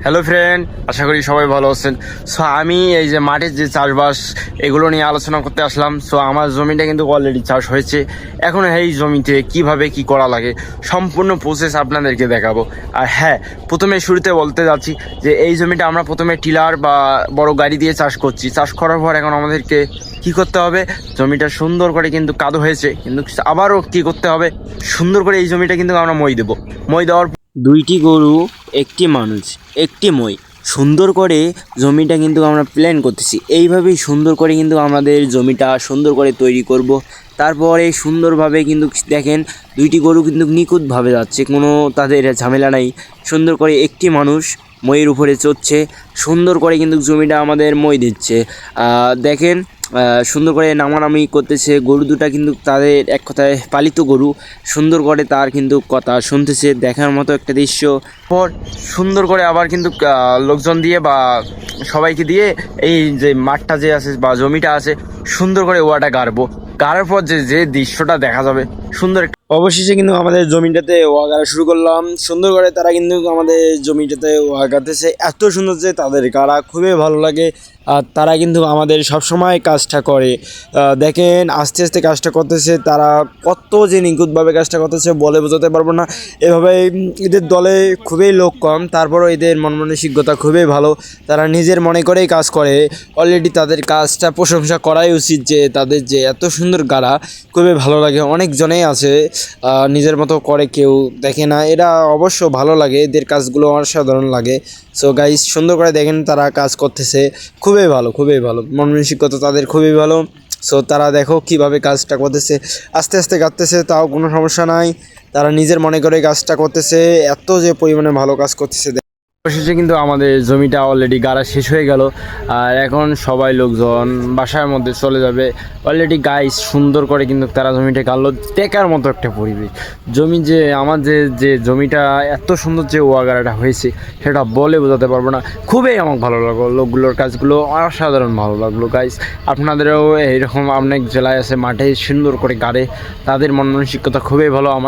Hello friend, আশা করি সবাই ভালো আছেন। সো আমি এই যে মাঠের যে চাষবাস এগুলো নিয়ে আলোচনা করতে আসলাম। সো আমার জমিটা কিন্তু অলরেডি চাষ হয়েছে। এখন এই জমিতে কিভাবে কি করা লাগে সম্পূর্ণ প্রসেস আপনাদেরকে দেখাবো। আর হ্যাঁ, প্রথমে শুরুতে বলতে যাচ্ছি যে এই জমিটা আমরা প্রথমে টিলার বা বড় গাড়ি দিয়ে চাষ করছি। চাষ করার পর এখন আমাদেরকে কি করতে হবে, জমিটা সুন্দর করে কিন্তু কাদো হয়েছে, কিন্তু আবারও কি করতে হবে, সুন্দর করে এই জমিটা কিন্তু আমরা মই দেবো। মই দেওয়ার দুইটি গরু, একটি মানুষ, একটি মই, সুন্দর করে জমিটা কিন্তু আমরা প্ল্যান করতেছি। এইভাবেই সুন্দর করে কিন্তু আমাদের জমিটা সুন্দর করে তৈরি করব। তারপরে সুন্দরভাবে কিন্তু দেখেন দুইটি গরু কিন্তু নিখুঁতভাবে যাচ্ছে, কোনো তাদের ঝামেলা নাই। সুন্দর করে একটি মানুষ মইয়ের উপরে চড়ছে, সুন্দর করে কিন্তু জমিটা আমাদের মই দিচ্ছে। দেখেন সুন্দর করে নামানামি করতেছে। গরু দুটা কিন্তু তাদের এক কথায় পালিত গরু, সুন্দর করে তার কিন্তু কথা শুনতেছে, দেখার মতো একটা দৃশ্য। পর সুন্দর করে আবার কিন্তু লোকজন দিয়ে বা সবাইকে দিয়ে এই যে মাঠটা যে আছে বা জমিটা আছে সুন্দর করে ওয়াটা গাড়ার পর যে যে দৃশ্যটা দেখা যাবে সুন্দর। অবশেষে কিন্তু আমাদের জমিটাতে ওয়া গাড়া শুরু করলাম। সুন্দর করে তারা কিন্তু আমাদের জমিটাতে ওয়া গাড়তেছে, এত সুন্দর যে তাদের গাড়া খুবই ভালো লাগে। আর তারা কিন্তু আমাদের সবসময় কাজটা করে। দেখেন আস্তে আস্তে কাজটা করতেছে, তারা কত যে নিখুঁতভাবে কাজটা করতেছে বলে বোঝাতে পারবো না। এভাবে এদের দলে খুবই লোক কম, তারপরও এদের মন মানসিকতা খুবই ভালো। তারা নিজের মনে করেই কাজ করে। অলরেডি তাদের কাজটা প্রশংসা করাই উচিত, যে তাদের যে এত সুন্দর গাড়া খুবই ভালো লাগে। অনেকজনেই আছে নিজের মতো করে, কেউ দেখে না, এরা অবশ্য ভালো লাগে, এদের কাজগুলো অসাধারণ লাগে। সো গাইস, সুন্দর করে দেখেন তারা কাজ করতেছে, খুবই ভালো, খুবই ভালো, মন মানসিকতা তাদের খুবই ভালো। সো তারা দেখো কিভাবে কাজটা করতেছে, আস্তে আস্তে কাটতেছে, তাও কোনো সমস্যা নাই। তারা নিজের মনে করে কাজটা করতেছে, এত যে পরিমাণে ভালো কাজ করতেছে। অবশেষে কিন্তু আমাদের জমিটা অলরেডি গাড়া শেষ হয়ে গেল। আর এখন সবাই লোকজন বাসার মধ্যে চলে যাবে। অলরেডি গাইস সুন্দর করে কিন্তু তারা জমিটা গাড়লো, টেকার মতো একটা পরিবেশ। জমি যে আমার যে জমিটা এত সুন্দর যে ওয়াগাড়াটা হয়েছে সেটা বলে বোঝাতে পারবো না। খুবই আমার ভালো লাগলো, লোকগুলোর কাজগুলো অসাধারণ ভালো লাগলো। গাইস আপনাদেরও এইরকম অনেক জেলায় আছে মাঠে সুন্দর করে গাড়ে, তাদের মন মানসিকতা খুবই ভালো। আমার